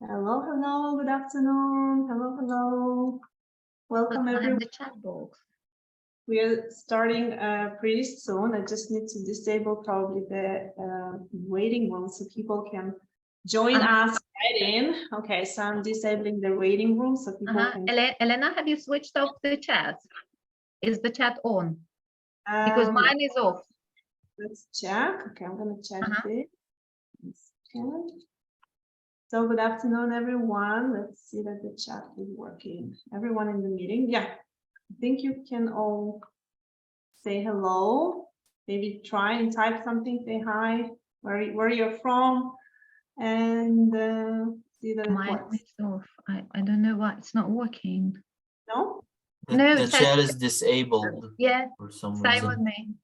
Hello, hello, good afternoon. Hello, hello. Welcome everyone. The chat box. We are starting pretty soon. I just need to disable probably the waiting room so people can join us right in. Okay, so I'm disabling the waiting room so people can. Elena, have you switched off the chat? Is the chat on? Because mine is off. Let's check. Okay, I'm gonna check this. So good afternoon, everyone. Let's see that the chat is working. Everyone in the meeting. Yeah, I think you can all say hello. Maybe try and type something, say hi, where you're from, and see that it works. Off. I don't know why it's not working. No? No, the chat is disabled. Yeah, for some same reason. with me.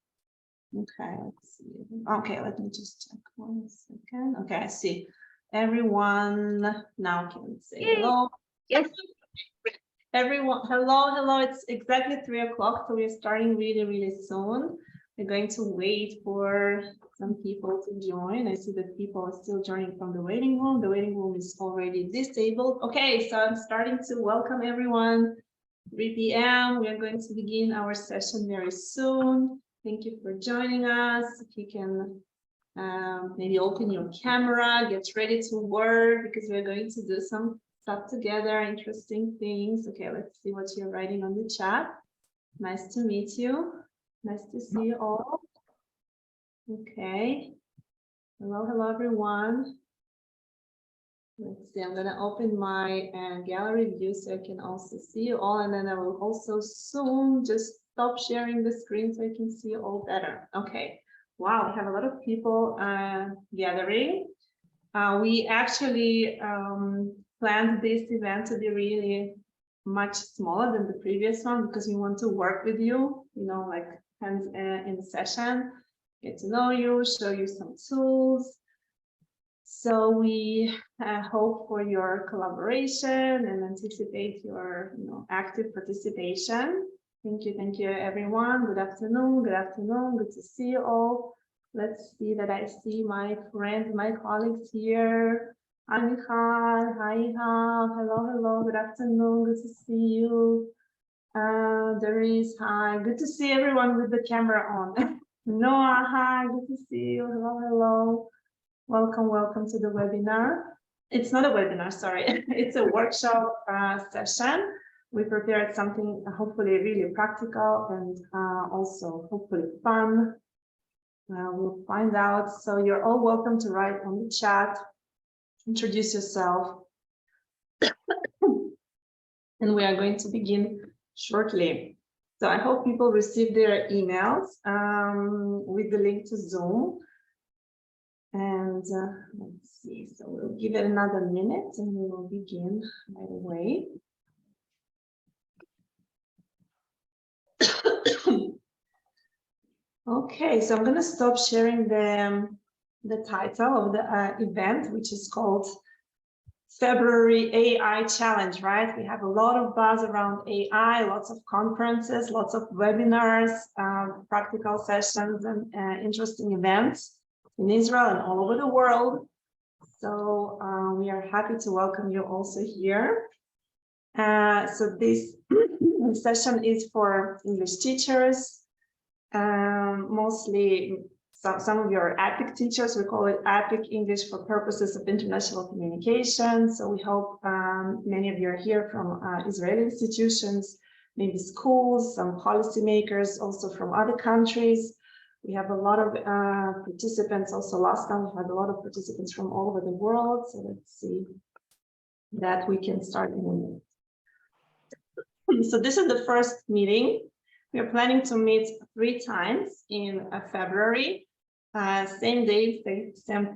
Okay, let's see. Okay, let me just check 1 second. Okay, I see. Everyone now can say hello. Yes. Everyone, hello. It's exactly 3 o'clock, so we're starting really soon. We're going to wait for some people to join. I see that people are still joining from the waiting room. The waiting room is already disabled. Okay, so I'm starting to welcome everyone. 3 p.m. We are going to begin our session very soon. Thank you for joining us. If you can maybe open your camera, get ready to work because we're going to do some stuff together, interesting things. Okay, let's see what you're writing on the chat. Nice to meet you. Nice to see you all. Okay. Hello, everyone. Let's see, I'm going to open my gallery view so I can also see you all. And then I will also soon just stop sharing the screen so I can see you all better. Okay. Wow, we have a lot of people gathering. We actually planned this event to be really much smaller than the previous one because we want to work with you, like hands in session, get to know you, show you some tools. So we hope for your collaboration and anticipate your active participation. Thank you, everyone. Good afternoon, good to see you all. Let's see that I see my friends, my colleagues here. Hi, Michal. Hi, Ihab. Hello, good afternoon, good to see you. Doris, hi, good to see everyone with the camera on. Noah, hi, good to see you. Hello. Welcome to the webinar. It's not a webinar, sorry. It's a workshop session. We prepared something hopefully really practical and also hopefully fun. We'll find out. So you're all welcome to write on the chat, introduce yourself. And we are going to begin shortly. So I hope people receive their emails with the link to Zoom. And let's see, so we'll give it another minute and we will begin right away. Okay, so I'm going to stop sharing the title of the event, which is called February AI Challenge, right? We have a lot of buzz around AI, lots of conferences, lots of webinars, practical sessions, and interesting events in Israel and all over the world. So we are happy to welcome you also here. So this session is for English teachers, mostly some of your APIC teachers. We call it APIC, English for Purposes of International Communication. So we hope many of you are here from Israeli institutions, maybe schools, some policymakers also from other countries. We have a lot of participants also. Last time we had a lot of participants from all over the world. So let's see that we can start in a minute. So this is the first meeting. We are planning to meet 3 times in February, same day,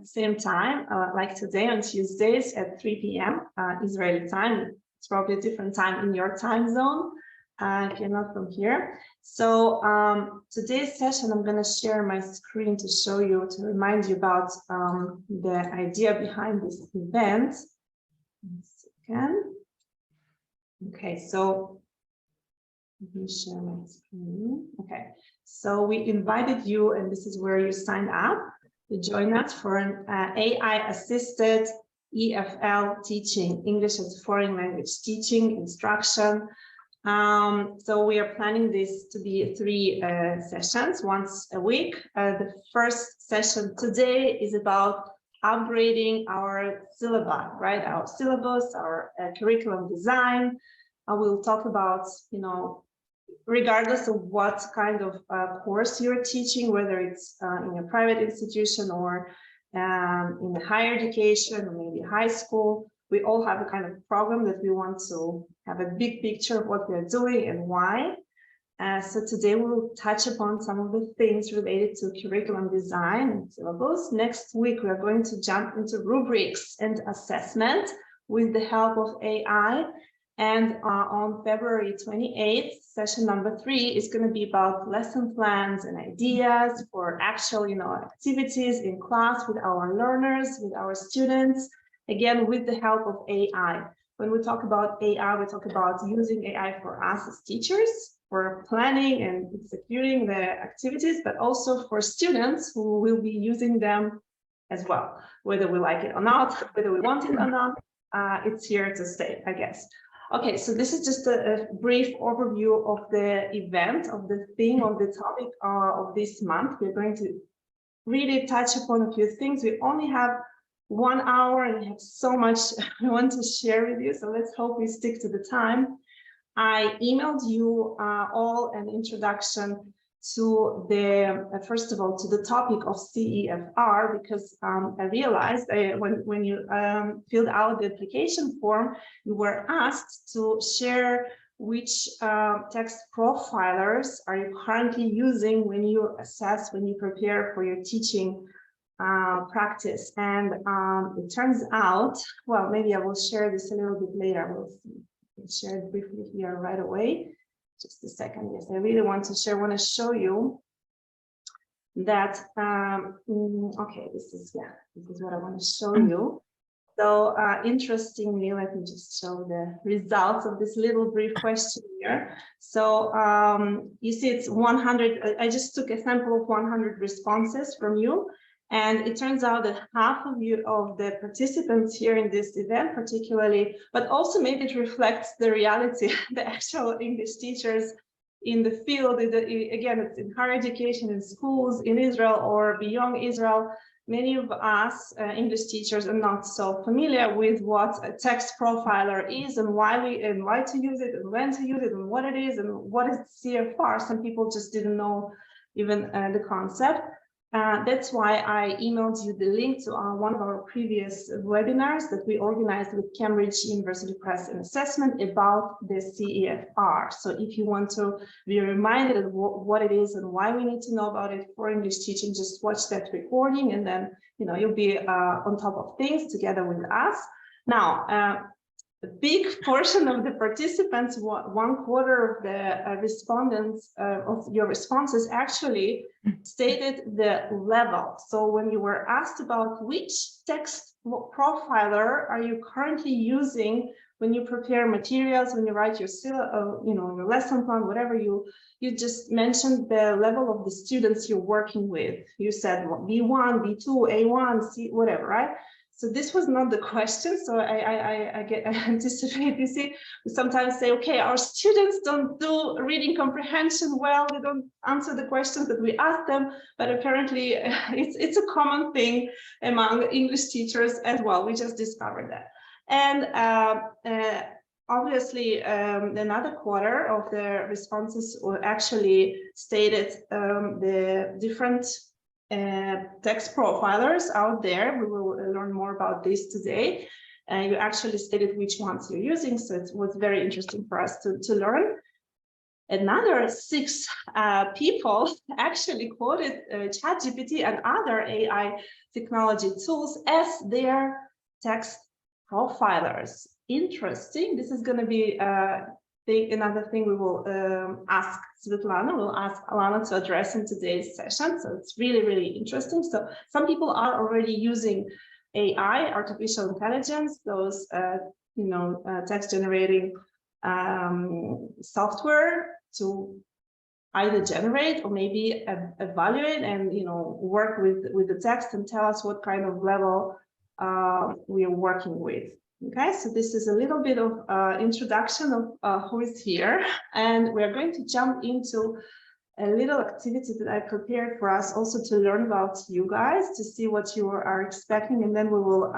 same time, like today on Tuesdays at 3 p.m. Israeli time. It's probably a different time in your time zone if you're not from here. So today's session, I'm going to share my screen to show you, to remind you about the idea behind this event. 1 second. Okay, so let me share my screen. Okay, so we invited you, and this is where you sign up to join us for an AI-assisted EFL teaching, English as a foreign language teaching, instruction. So we are planning this to be 3 sessions, once a week. The first session today is about upgrading our syllabi, right? Our syllabus, our curriculum design. We'll talk about, you know, regardless of what kind of course you're teaching, whether it's in a private institution or in higher education or maybe high school, we all have a kind of program that we want to have a big picture of what we're doing and why. So today we'll touch upon some of the things related to curriculum design and syllabus. Next week, we're going to jump into rubrics and assessment with the help of AI. And on February 28th, session number 3 is going to be about lesson plans and ideas for actual, you know, activities in class with our learners, with our students, again, with the help of AI. When we talk about AI, we talk about using AI for us as teachers, for planning and executing the activities, but also for students who will be using them as well, whether we like it or not, whether we want it or not, it's here to stay, I guess. Okay, so this is just a brief overview of the event, of the theme, of the topic of this month. We're going to really touch upon a few things. We only have 1 hour and we have so much I want to share with you, so let's hope we stick to the time. I emailed you all an introduction to the, first of all, to the topic of CEFR, because I realized when you filled out the application form, you were asked to share which text profilers are you currently using when you assess, when you prepare for your teaching practice. And it turns out, well, maybe I will share this a little bit later. We'll share it briefly here right away. Just a second. Yes, I really want to share, want to show you that, okay, this is what I want to show you. So interestingly, let me just show the results of this little brief question here. So you see it's 100, I just took a sample of 100 responses from you. And it turns out that half of the participants here in this event particularly, but also maybe it reflects the reality, the actual English teachers in the field, again, it's in higher education, in schools, in Israel or beyond Israel. Many of us English teachers are not so familiar with what a text profiler is and why to use it and when to use it and what it is and what is CFR. Some people just didn't know even the concept. That's why I emailed you the link to one of our previous webinars that we organized with Cambridge University Press and Assessment about the CEFR. So if you want to be reminded of what it is and why we need to know about it for English teaching, just watch that recording and then, you know, you'll be on top of things together with us. Now, a big portion of the participants, 1/4 of the respondents of your responses actually stated the level. So when you were asked about which text profiler are you currently using when you prepare materials, when you write your your lesson plan, whatever, you just mentioned the level of the students you're working with. You said B1, B2, A1, C, whatever, right? So this was not the question. So I anticipate, you see, we sometimes say, okay, our students don't do reading comprehension well, they don't answer the questions that we ask them, but apparently it's a common thing among English teachers as well. We just discovered that. And obviously, another 1/4 of the responses were actually stated the different text profilers out there. We will learn more about this today. You actually stated which ones you're using, so it was very interesting for us to learn. Another 6 people actually quoted ChatGPT and other AI technology tools as their text profilers. Interesting. This is going to be another thing we will ask Svetlana, we'll ask Alana to address in today's session. So it's really, really interesting. So some people are already using AI, artificial intelligence, those text generating software to either generate or maybe evaluate and work with the text and tell us what kind of level we are working with. Okay, so this is a little bit of introduction of who is here, and we are going to jump into a little activity that I prepared for us also to learn about you guys, to see what you are expecting, and then we will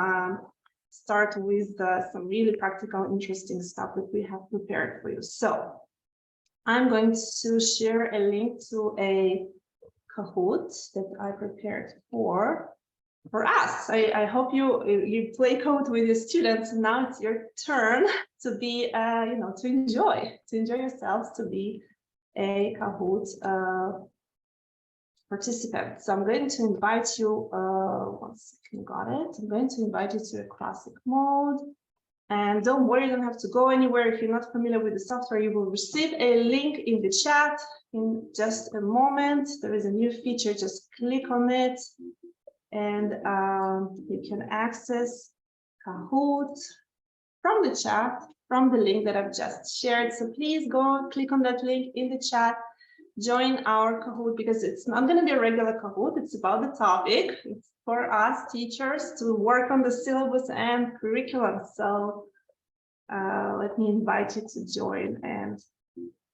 start with some really practical, interesting stuff that we have prepared for you. So I'm going to share a link to a Kahoot that I prepared for us. I hope you play Kahoot with your students. Now it's your turn to be, to enjoy yourselves, to be a Kahoot participant. So I'm going to invite you, one second, got it. I'm going to invite you to a classic mode. And don't worry, you don't have to go anywhere. If you're not familiar with the software, you will receive a link in the chat in just a moment. There is a new feature, just click on it. And you can access Kahoot from the chat, from the link that I've just shared. So please go click on that link in the chat, join our Kahoot, because it's not going to be a regular Kahoot. It's about the topic. It's for us teachers to work on the syllabus and curriculum. So let me invite you to join, and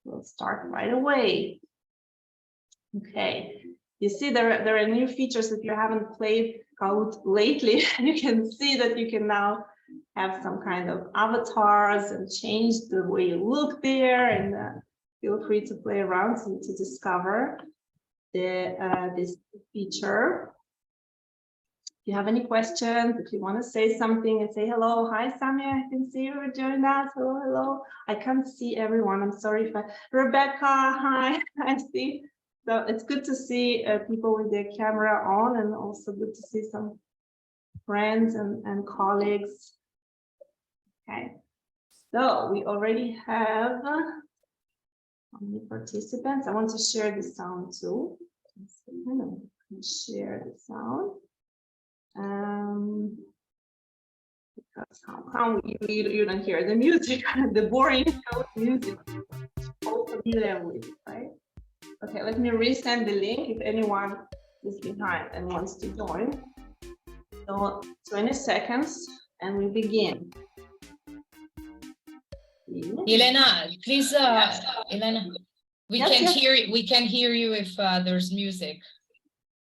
we'll start right away. Okay. You see, there are new features. If you haven't played Kahoot lately, you can see that you can now have some kind of avatars and change the way you look there. And feel free to play around to discover this feature. If you have any questions, if you want to say something and say hello, hi Samia, I can see you joined us. Hello, hello. I can't see everyone. I'm sorry if Rebecca, hi, I see. So it's good to see people with their camera on, and also good to see some friends and colleagues. Okay, so we already have how many participants? I want to share the sound too. Share the sound. Because how come you don't hear the music, the boring music? All familiar with it, right? Okay, let me resend the link if anyone is behind and wants to join. So 20 seconds and we begin. Elena, please, Elena, we Yes. we can hear you if there's music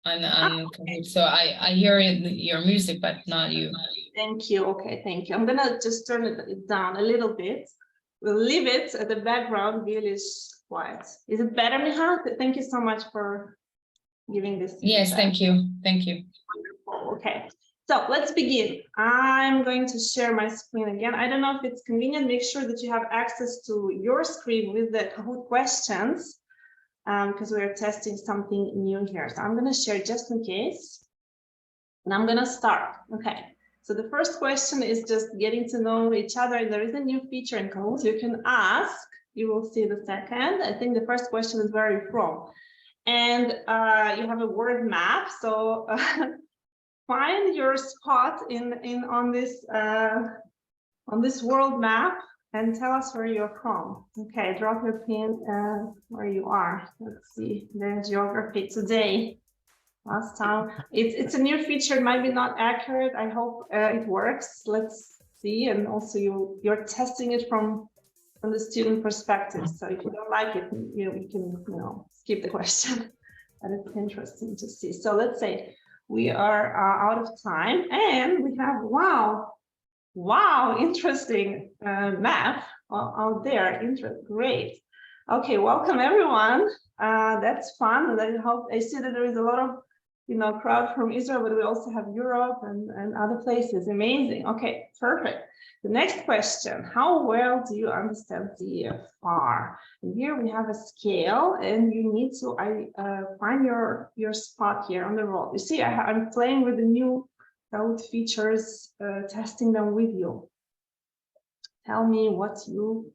on Kahoot. So I hear your music, but not you. Thank you. Okay, thank you. I'm gonna just turn it down a little bit. We'll leave it at the background really quiet. Is it better, Miha? Thank you so much for giving this. Yes, thank you. Thank you. Wonderful. Okay, so let's begin. I'm going to share my screen again. I don't know if it's convenient. Make sure that you have access to your screen with the Kahoot questions, because we're testing something new here. So I'm going to share just in case, and I'm going to start. Okay. So the first question is just getting to know each other. There is a new feature in Kahoot. You can ask. You will see the second. I think the first question is where are you from? And you have a word map. So find your spot on this world map and tell us where you're from. Okay, drop your pin where you are. Let's see the geography today. Last time it's a new feature. It might be not accurate. I hope it works. Let's see. And also you're testing it from the student perspective. So if you don't like it, you can skip the question. But it's interesting to see. So let's say we are out of time, and we have wow, interesting map out there. Great. Okay, welcome everyone. That's fun, and I see that there is a lot of crowd from Israel, but we also have Europe and other places. Amazing. Okay, perfect. The next question: how well do you understand CFR? And here we have a scale, and you need to find your spot here on the roll. You see, I'm playing with the new Kahoot features, testing them with you. Tell me what you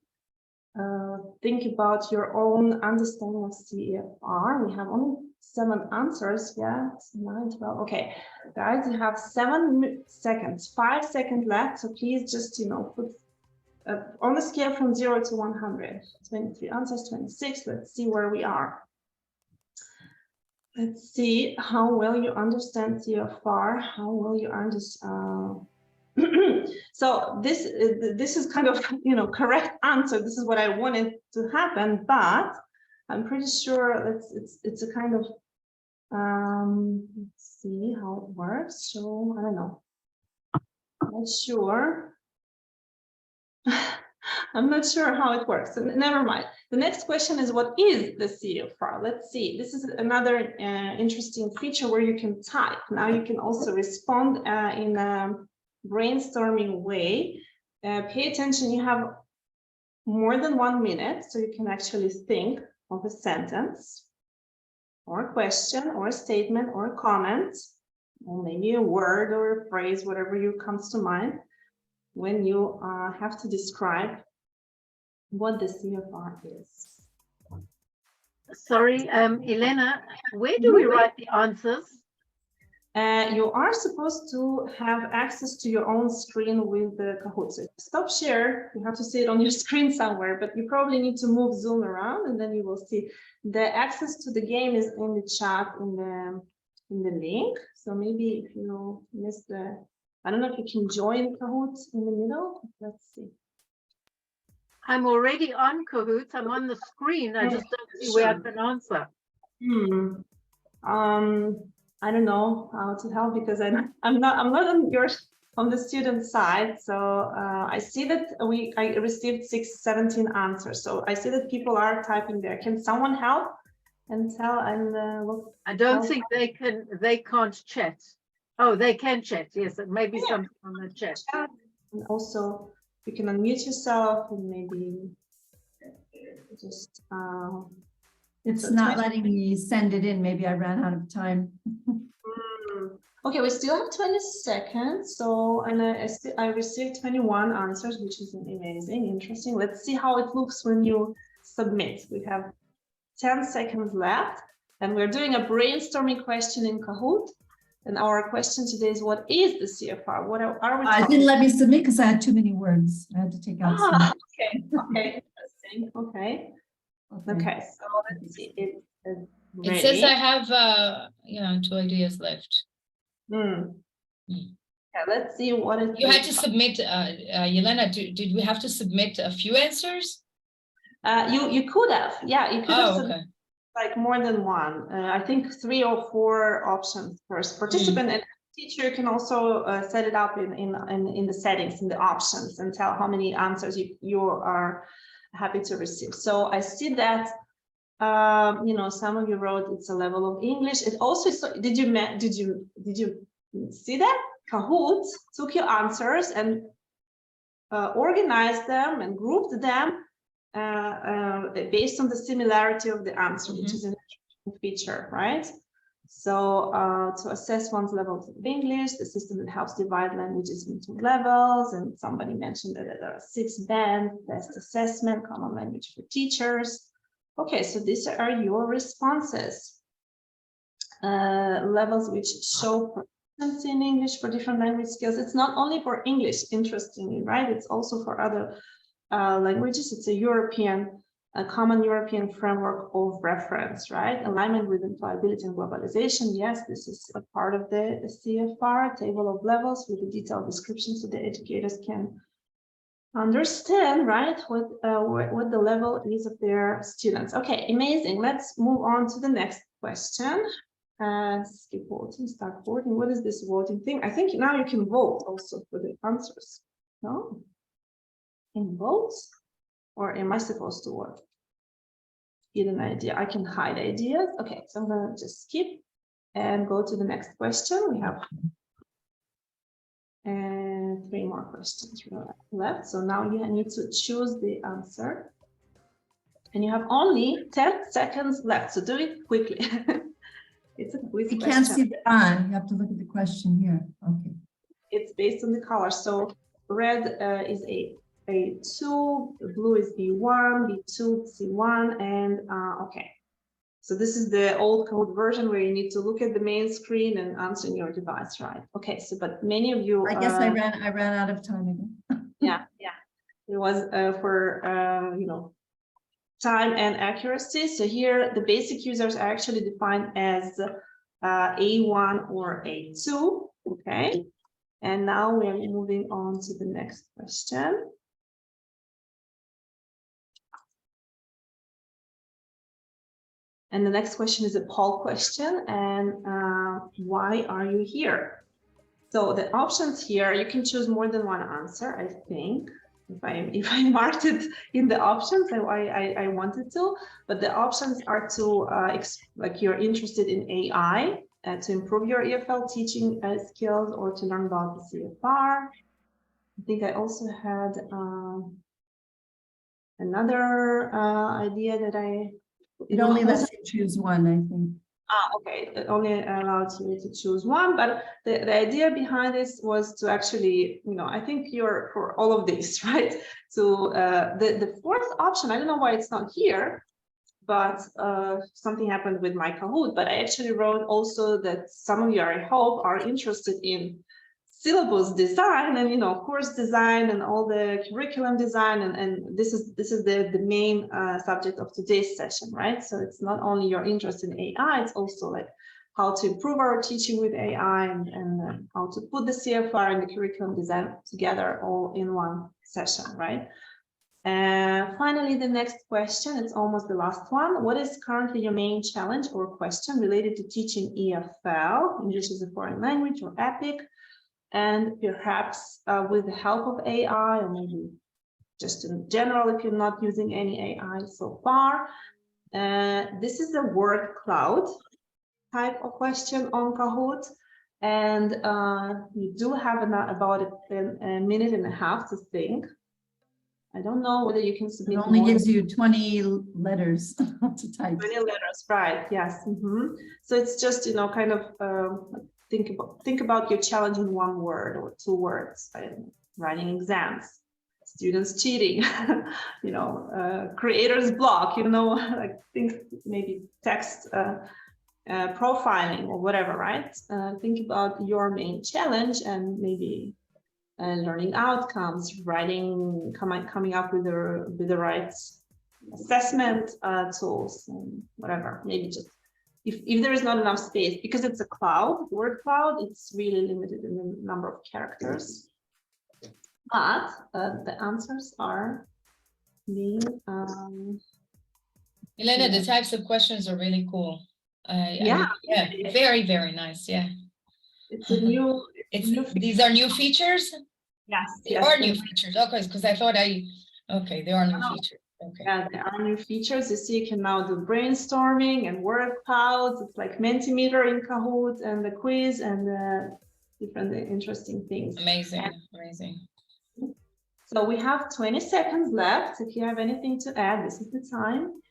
think about your own understanding of CFR. We have only 7 answers. Yeah, 9, 12. Okay, guys, you have 7 seconds, 5 seconds left. So please just put on the scale from 0 to 100. 23 answers, 26. Let's see where we are. Let's see how well you understand CFR, how well you understand. So this is kind of, you know, correct answer. This is what I wanted to happen, but I'm pretty sure it's a kind of, let's see how it works. So I don't know. Not sure. I'm not sure how it works. Never mind. The next question is, what is the CFR? Let's see. This is another interesting feature where you can type. Now you can also respond in a brainstorming way. Pay attention. You have more than 1 minute, so you can actually think of a sentence or a question or a statement or a comment, or maybe a word or a phrase, whatever you comes to mind, when you have to describe what the CFR is. Sorry, Elena, where do we write the answers? You are supposed to have access to your own screen with the Kahoot. So stop share, you have to see it on your screen somewhere, but you probably need to move Zoom around and then you will see. The access to the game is in the chat in the link. So maybe if you missed I don't know if you can join Kahoot in the middle. Let's see. I'm already on Kahoot. I'm on the screen. I just don't see where I can answer. I don't know how to help because I'm not on the student side. So I see that I received 17 answers. So I see that people are typing there. Can someone help and tell and look? I don't think they can't chat. Oh, they can chat. Yes, maybe something on the chat. And also you can unmute yourself and maybe just it's not letting me send it in. Maybe I ran out of time. Okay, we still have 20 seconds. So, and I received 21 answers, which is amazing, interesting. Let's see how it looks when you submit. We have 10 seconds left, and we're doing a brainstorming question in Kahoot. And our question today is, what is the CFR? What are we talking? It didn't let me submit because I had too many words. I had to take out some. Okay, interesting. Okay, so let's see. It says I have 2 ideas left. Yeah, let's see what it You had to submit, Yelena, did we have to submit a few answers? You could have, yeah, you could have okay. like more than one. I think 3 or 4 options first. Participant and teacher can also set it up in the settings, in the options, and tell how many answers you are happy to receive. So I see that some of you wrote it's a level of English. It also did you see that Kahoot took your answers and organized them and grouped them based on the similarity of the answer, which is an interesting feature, right? So to assess one's level of English, the system that helps divide languages into levels, and somebody mentioned that there are 6 bands: best assessment, common language for teachers. Okay, so these are your responses. Levels which show proficiency in English for different language skills. It's not only for English, interestingly, right? It's also for other languages. It's a common European framework of reference, right? Alignment with employability and globalization. Yes, this is a part of the CFR, table of levels with a detailed description so the educators can understand, right, what the level is of their students. Okay, amazing. Let's move on to the next question. Skip voting, start voting. What is this voting thing? I think now you can vote also for the answers. No? In votes? Or am I supposed to vote? Get an idea. I can hide ideas. Okay, so I'm gonna just skip and go to the next question. We have 3 more questions left. So now you need to choose the answer. And you have only 10 seconds left, so do it quickly. It's a quiz question. You can't see the eye. You have to look at the question here. Okay. It's based on the color. So red is A2, blue is B1, B2, C1, and okay. So this is the old Kahoot version where you need to look at the main screen and answer in your device, right? Okay, so but many of you. I guess I ran out of time again. Yeah. It was for time and accuracy. So here the basic users are actually defined as A1 or A2. Okay. And now we are moving on to the next question. And the next question is a poll question. And why are you here? So the options here, you can choose more than one answer, I think. If I marked it in the options, I wanted to, but the options are to like you're interested in AI to improve your EFL teaching skills or to learn about the CFR. I think I also had another idea that It only lets you choose one, I think. Okay, it only allows you to choose one, but the idea behind this was to actually, I think you're for all of this, right? So the fourth option, I don't know why it's not here, but something happened with my Kahoot, but I actually wrote also that some of you, I hope, are interested in syllabus design and course design and all the curriculum design, and this is the main subject of today's session, right? So it's not only your interest in AI, it's also like how to improve our teaching with AI and how to put the CFR and the curriculum design together all in one session, right? And finally, the next question, it's almost the last one. What is currently your main challenge or question related to teaching EFL, English as a foreign language, or EPIC? And perhaps with the help of AI, or maybe just in general, if you're not using any AI so far. This is a word cloud type of question on Kahoot. And you do have about a minute and a half to think. I don't know whether you can submit. It only gives you 20 letters to type. 20 letters, right? Yes. So it's just kind of think about your challenge in one word or two words. Writing exams, students cheating, creator's block. Like things, maybe text profiling or whatever, right? Think about your main challenge and maybe. Learning outcomes, coming up with the right assessment tools, and whatever. Maybe just if there is not enough space, because it's a word cloud, it's really limited in the number of characters. But the answers are being. Elena, the types of questions are really cool. Yeah, very, very nice. Yeah. It's a new. These are new features? Yes. They are new features. Okay, because I thought okay, they are new features. Okay. Yeah, there are new features. You see, you can now do brainstorming and word clouds. It's like Mentimeter in Kahoot and the quiz and the different interesting things. Amazing, amazing. So we have 20 seconds left. If you have anything to add, this is the time.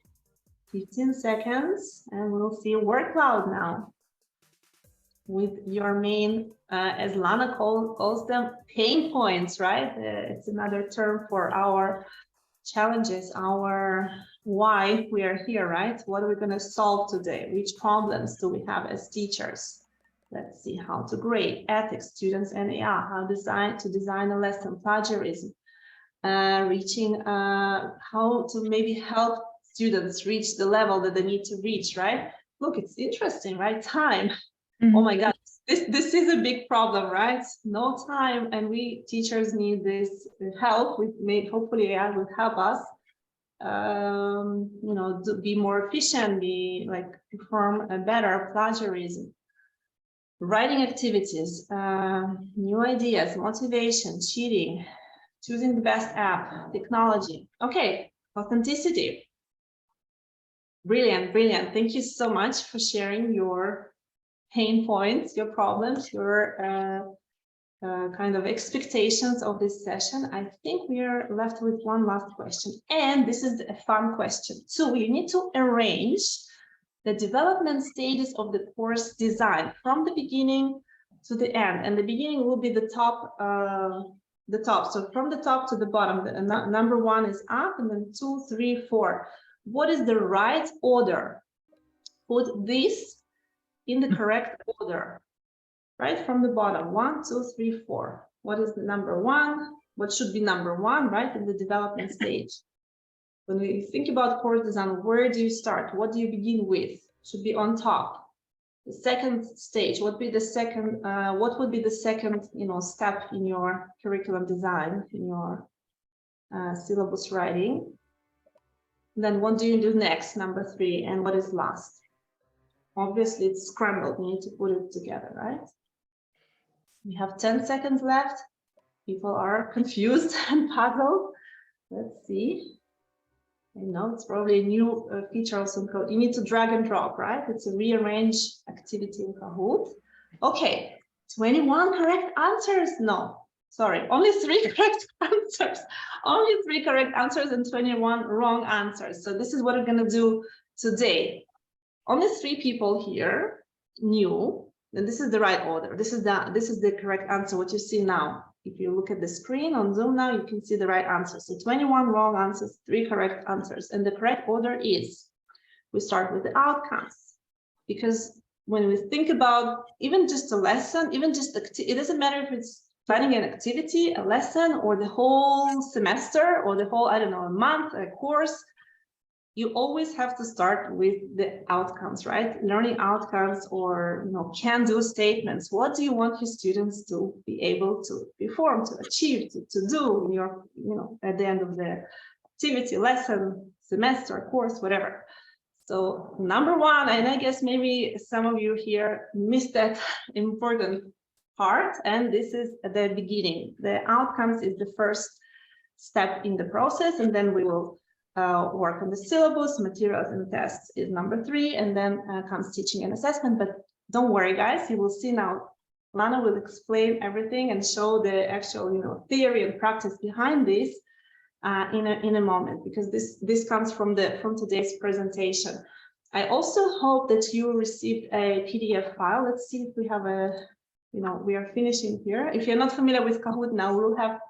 15 seconds, and we'll see a word cloud now. With your main, as Lana calls them, pain points, right? It's another term for our challenges, our why we are here, right? What are we going to solve today? Which problems do we have as teachers? Let's see how to grade, ethics, students, and AI, how to design a lesson, plagiarism, how to maybe help students reach the level that they need to reach, right? Look, it's interesting, right? Time. Oh my God, this is a big problem, right? No time, and we teachers need this help. Hopefully AI will help us, to be more efficient, perform a better plagiarism, writing activities, new ideas, motivation, cheating, choosing the best app, technology. Okay, authenticity. Brilliant, brilliant. Thank you so much for sharing your pain points, your problems, your kind of expectations of this session. I think we are left with one last question, and this is a fun question. So we need to arrange the development stages of the course design from the beginning to the end, and the beginning will be the top. So from the top to the bottom, the number 1 is up, and then 2, 3, 4. What is the right order? Put this in the correct order, right? From the bottom, 1, 2, 3, 4. What is the number 1? What should be number 1, right? In the development stage. When we think about course design, where do you start? What do you begin with? Should be on top. The second stage, what would be the second, step in your curriculum design, in your syllabus writing? Then what do you do next, number 3, and what is last? Obviously, it's scrambled. You need to put it together, right? We have 10 seconds left. People are confused and puzzled. Let's see. I know it's probably a new feature also in Kahoot. You need to drag and drop, right? It's a rearrange activity in Kahoot. Okay, 21 correct answers. No, sorry, only 3 correct answers. Only 3 correct answers and 21 wrong answers. So this is what we're gonna do today. Only 3 people here knew, and this is the right order. This is the correct answer, what you see now. If you look at the screen on Zoom now, you can see the right answer. So 21 wrong answers, 3 correct answers. And the correct order is, we start with the outcomes. Because when we think about even just a lesson, even just, it doesn't matter if it's planning an activity, a lesson, or the whole semester, or the whole, I don't know, a month, a course, you always have to start with the outcomes, right? Learning outcomes, or can-do statements. What do you want your students to be able to perform, to achieve, to do in your, at the end of the activity, lesson, semester, course, whatever. So number 1, and I guess maybe some of you here missed that important part, and this is the beginning. The outcomes is the first step in the process, and then we will work on the syllabus, materials, and tests is number 3, and then comes teaching and assessment. But don't worry, guys, you will see now. Lana will explain everything and show the actual, theory and practice behind this in a moment, because this comes from today's presentation. I also hope that you received a PDF file. Let's see if we have we are finishing here. If you're not familiar with Kahoot now, we'll have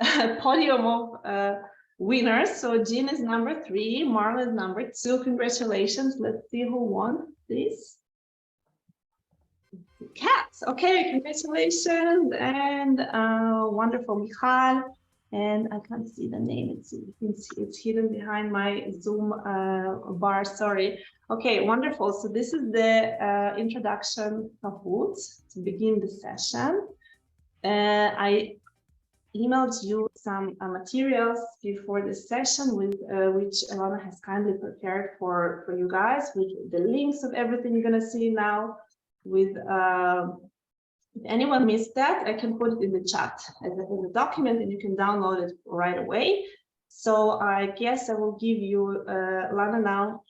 a podium of winners. So Jean is number 3, Marla is number 2. Congratulations. Let's see who won this. Cats. Okay, congratulations. And wonderful, Michal. And I can't see the name. It's hidden behind my Zoom bar. Sorry. Okay, wonderful. So this is the introduction Kahoot to begin the session. I emailed you some materials before this session, with which Alana has kindly prepared for you guys, with the links of everything you're gonna see now. With if anyone missed that, I can put it in the chat as a document, and you can download it right away. So I guess I will give you, Lana, now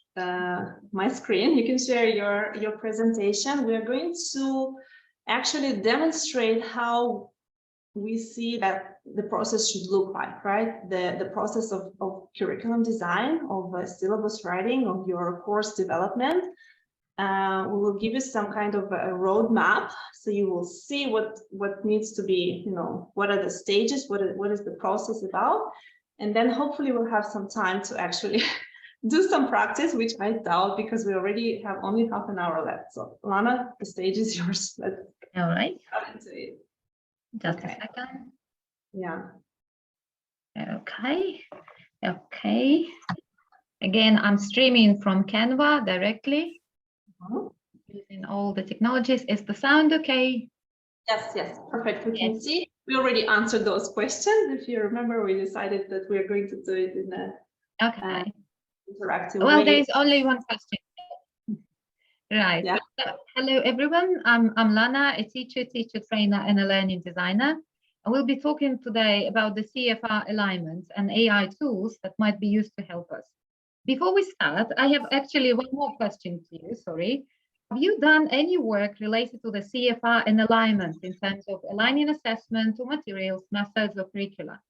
my screen. You can share your presentation. We are going to actually demonstrate how we see that the process should look like, right? The process of curriculum design, of syllabus writing, of your course development. We will give you some kind of a roadmap, so you will see what needs to be, what are the stages, what is the process about, and then hopefully we'll have some time to actually do some practice, which I doubt, because we already have only half an hour left. So Lana, the stage is yours. Let's All right. get into it. Just Okay. a second. Yeah. Okay. Again, I'm streaming from Canva directly. Using all the technologies. Is the sound okay? Yes, perfect. We can see. We already answered those questions. If you remember, we decided that we are going to do it in a interactive Well, way. there is only one question. Right. Yeah. So, hello, everyone. I'm Lana, a teacher, trainer, and a learning designer. And we'll be talking today about the CFR alignments and AI tools that might be used to help us. Before we start, I have actually one more question to you, sorry. Have you done any work related to the CFR and alignment in terms of aligning assessment or materials, methods, or curricula?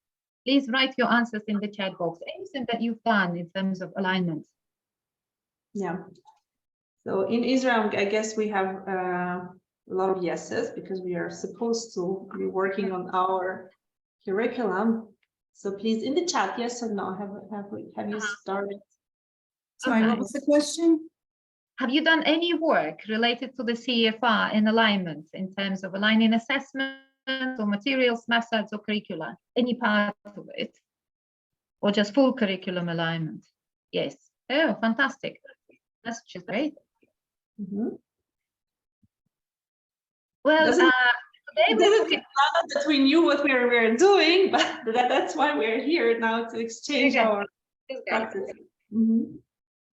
Please write your answers in the chat box. Anything that you've done in terms of alignment. Yeah. So in Israel, I guess we have a lot of yeses, because we are supposed to be working on our curriculum. So please, in the chat, yes or no, have you started? Sorry, what was the question? Have you done any work related to the CFR and alignment in terms of aligning assessment or materials, methods, or curricula? Any part of it? or just full curriculum alignment? Yes. Oh, fantastic. That's just great. Mhm. Well, Doesn't- today we're Doesn't talking. matter that we knew what we're doing, but that's why we're here now to exchange Okay. our practice. Mhm.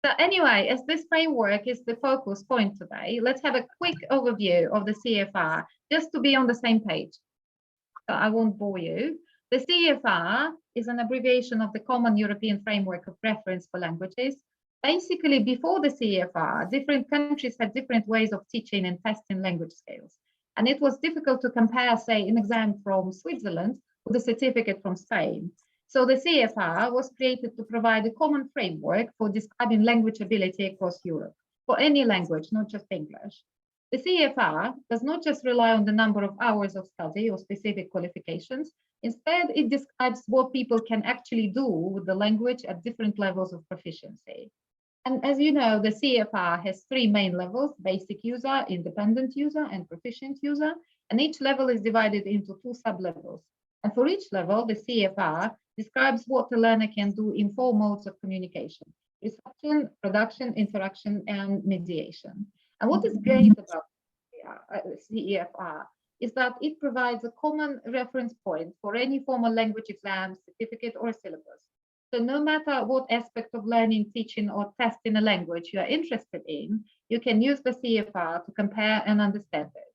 So anyway, as this framework is the focus point today, let's have a quick overview of the CFR, just to be on the same page. So I won't bore you. The CFR is an abbreviation of the Common European Framework of Reference for Languages. Basically, before the CFR, different countries had different ways of teaching and testing language skills. And it was difficult to compare, say, an exam from Switzerland with a certificate from Spain. So the CFR was created to provide a common framework for describing language ability across Europe, for any language, not just English. The CFR does not just rely on the number of hours of study or specific qualifications. Instead, it describes what people can actually do with the language at different levels of proficiency. And as you know, the CFR has 3 main levels: basic user, independent user, and proficient user. And each level is divided into 2 sub-levels. And for each level, the CFR describes what the learner can do in 4 modes of communication: reception, production, interaction, and mediation. And what is great about CEFR is that it provides a common reference point for any formal language exam, certificate, or syllabus. So no matter what aspect of learning, teaching, or testing a language you are interested in, you can use the CFR to compare and understand it.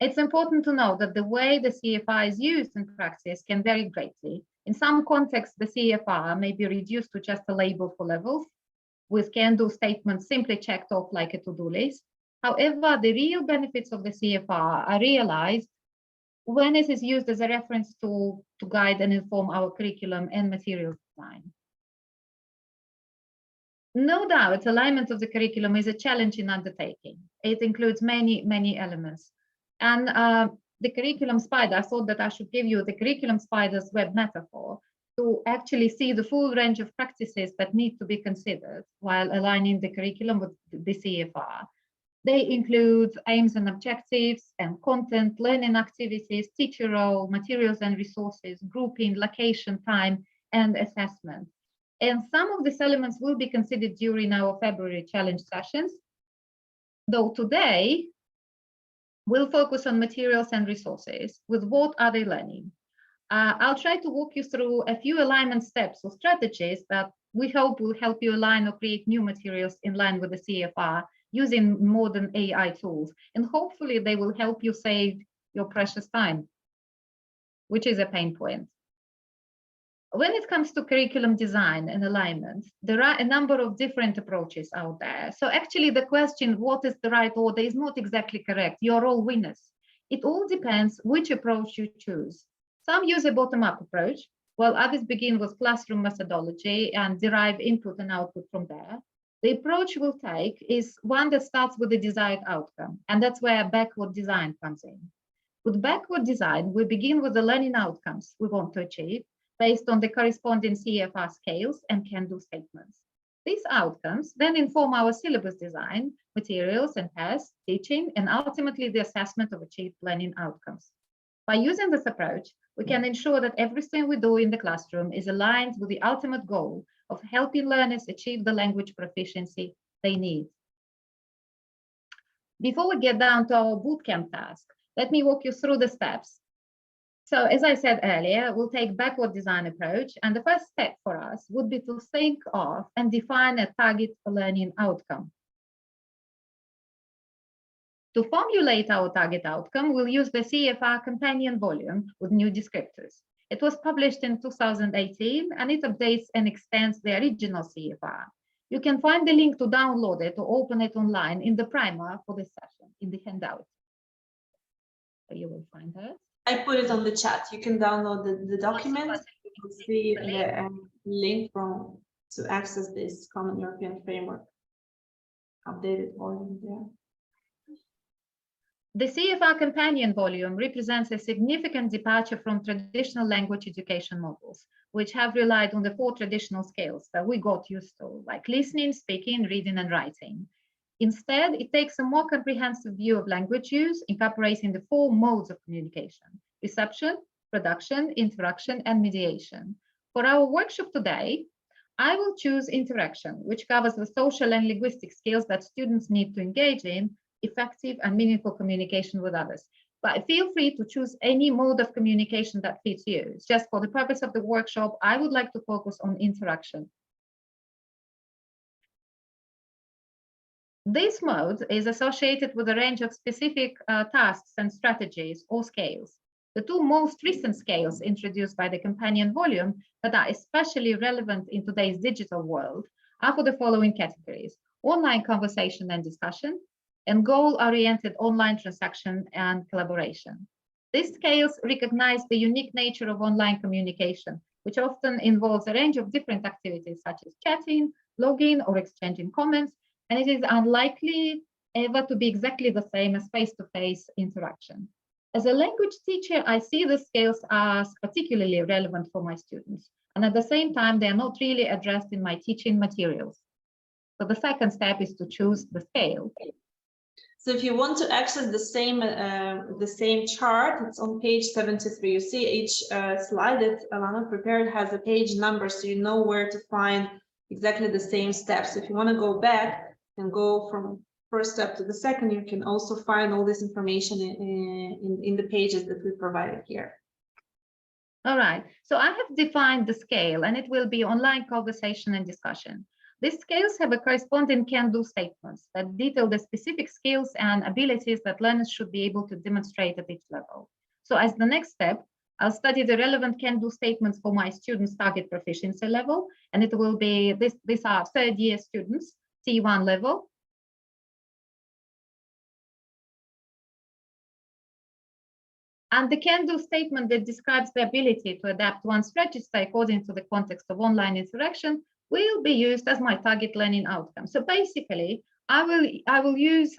It's important to know that the way the CFR is used in practice can vary greatly. In some contexts, the CFR may be reduced to just a label for levels, with can-do statements simply checked off like a to-do list. However, the real benefits of the CFR are realized when it is used as a reference tool to guide and inform our curriculum and materials design. No doubt, alignment of the curriculum is a challenging undertaking. It includes many, many elements. And the curriculum spider, I thought that I should give you the curriculum spider's web metaphor to actually see the full range of practices that need to be considered while aligning the curriculum with the CFR. They include aims and objectives and content, learning activities, teacher role, materials and resources, grouping, location, time, and assessment. And some of these elements will be considered during our February challenge sessions, though today we'll focus on materials and resources. With what are they learning? I'll try to walk you through a few alignment steps or strategies that we hope will help you align or create new materials in line with the CFR using modern AI tools. And hopefully they will help you save your precious time, which is a pain point. When it comes to curriculum design and alignment, there are a number of different approaches out there. So actually the question, what is the right order, is not exactly correct. You're all winners. It all depends which approach you choose. Some use a bottom-up approach, while others begin with classroom methodology and derive input and output from there. The approach we'll take is one that starts with the desired outcome, and that's where backward design comes in. With backward design, we begin with the learning outcomes we want to achieve based on the corresponding CFR scales and can-do statements. These outcomes then inform our syllabus design, materials and tests, teaching, and ultimately the assessment of achieved learning outcomes. By using this approach, we can ensure that everything we do in the classroom is aligned with the ultimate goal of helping learners achieve the language proficiency they need. Before we get down to our bootcamp task, let me walk you through the steps. So as I said earlier, we'll take backward design approach, and the first step for us would be to think of and define a target learning outcome. To formulate our target outcome, we'll use the CFR companion volume with new descriptors. It was published in 2018, and it updates and extends the original CFR. You can find the link to download it or open it online in the primer for this session, in the handout. So you will find it. I put it on the chat. You can download the document. You can see the link to access this Common European Framework updated volume there. The CFR companion volume represents a significant departure from traditional language education models, which have relied on the 4 traditional skills that we got used to, like listening, speaking, reading, and writing. Instead, it takes a more comprehensive view of language use, incorporating the 4 modes of communication: reception, production, interaction, and mediation. For our workshop today, I will choose interaction, which covers the social and linguistic skills that students need to engage in effective and meaningful communication with others. But feel free to choose any mode of communication that fits you. Just for the purpose of the workshop, I would like to focus on interaction. This mode is associated with a range of specific tasks and strategies or scales. The two most recent scales introduced by the companion volume that are especially relevant in today's digital world are for the following categories: online conversation and discussion, and goal-oriented online transaction and collaboration. These scales recognize the unique nature of online communication, which often involves a range of different activities such as chatting, logging, or exchanging comments, and it is unlikely ever to be exactly the same as face-to-face interaction. As a language teacher, I see the scales as particularly relevant for my students, and at the same time, they are not really addressed in my teaching materials. So the second step is to choose the scale. So if you want to access the same chart, it's on page 73. You see each slide that Alana prepared has a page number, so you know where to find exactly the same steps. If you want to go back and go from first step to the second, you can also find all this information in the pages that we provided here. All right, so I have defined the scale, and it will be online conversation and discussion. These scales have a corresponding can-do statements that detail the specific skills and abilities that learners should be able to demonstrate at each level. So as the next step, I'll study the relevant can-do statements for my students' target proficiency level, and it will be, these are third-year students, C1 level. And the can-do statement that describes the ability to adapt one's register according to the context of online interaction will be used as my target learning outcome. So basically, I will use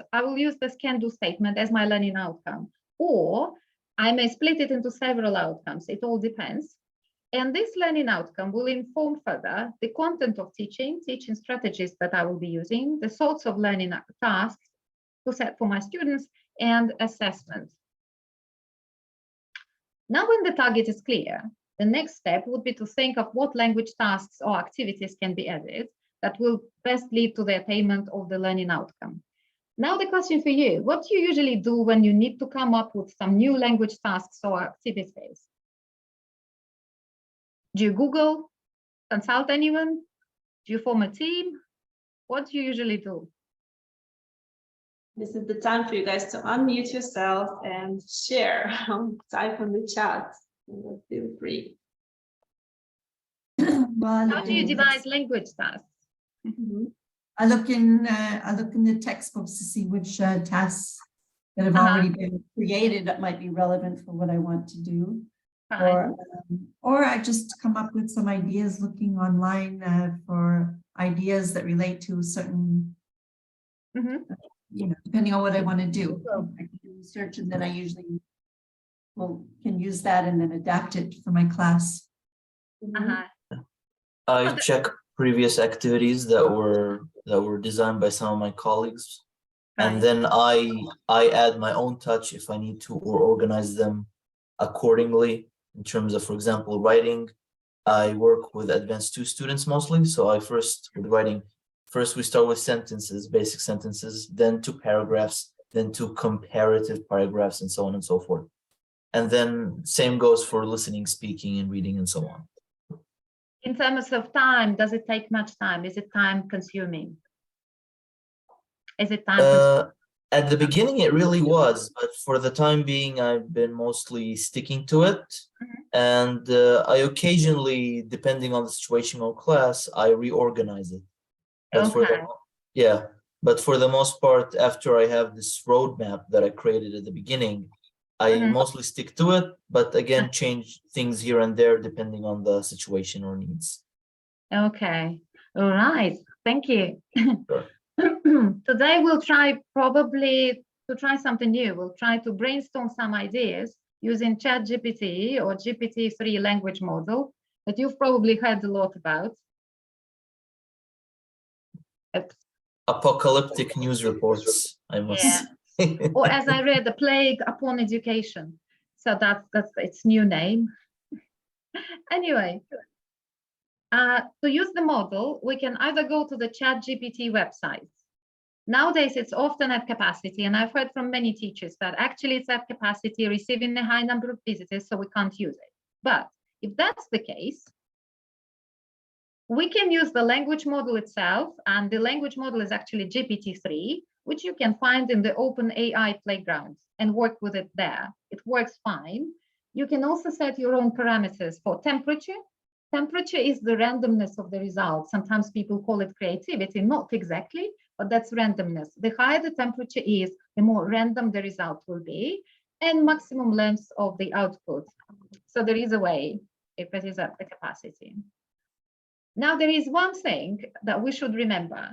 this can-do statement as my learning outcome, or I may split it into several outcomes. It all depends. And this learning outcome will inform further the content of teaching strategies that I will be using, the sorts of learning tasks to set for my students, and assessment. Now, when the target is clear, the next step would be to think of what language tasks or activities can be added that will best lead to the attainment of the learning outcome. Now, the question for you: what do you usually do when you need to come up with some new language tasks or activities? Do you Google, consult anyone? Do you form a team? What do you usually do? This is the time for you guys to unmute yourself and share. Type on the chat. Feel free. Well, How do you devise language tasks? I look in the textbooks to see which tasks that have already been created that might be relevant for what I want to do. Or I just come up with some ideas looking online for ideas that relate to certain, depending on what I want to do. I can do research, and then I usually can use that and then adapt it for my class. I check previous activities that were designed by some of my colleagues, and then I add my own touch if I need to, or organize them accordingly. In terms of, for example, writing, I work with advanced 2 students mostly. So first we start with sentences, basic sentences, then 2 paragraphs, then 2 comparative paragraphs, and so on and so forth. And then same goes for listening, speaking, and reading, and so on. In terms of time, does it take much time? Is it time consuming? Is it time consuming? At the beginning, it really was, but for the time being, I've been mostly sticking to it. And I occasionally, depending on the situation or class, I reorganize it. But but for the most part, after I have this roadmap that I created at the beginning, I mostly stick to it, but again, change things here and there depending on the situation or needs. Okay, all right, thank you. Sure. Today we'll try something new. We'll try to brainstorm some ideas using ChatGPT or GPT-3 language model that you've probably heard a lot about. Apocalyptic news reports, I must say. Or as I read, the plague upon education. So that's its new name. Anyway, to use the model, we can either go to the ChatGPT website. Nowadays, it's often at capacity, and I've heard from many teachers that actually it's at capacity, receiving a high number of visitors, so we can't use it. But if that's the case, we can use the language model itself, and the language model is actually GPT-3, which you can find in the OpenAI playground and work with it there. It works fine. You can also set your own parameters for temperature. Temperature is the randomness of the result. Sometimes people call it creativity, not exactly, but that's randomness. The higher the temperature is, the more random the result will be, and maximum length of the output. So there is a way if it is at the capacity. Now, there is one thing that we should remember.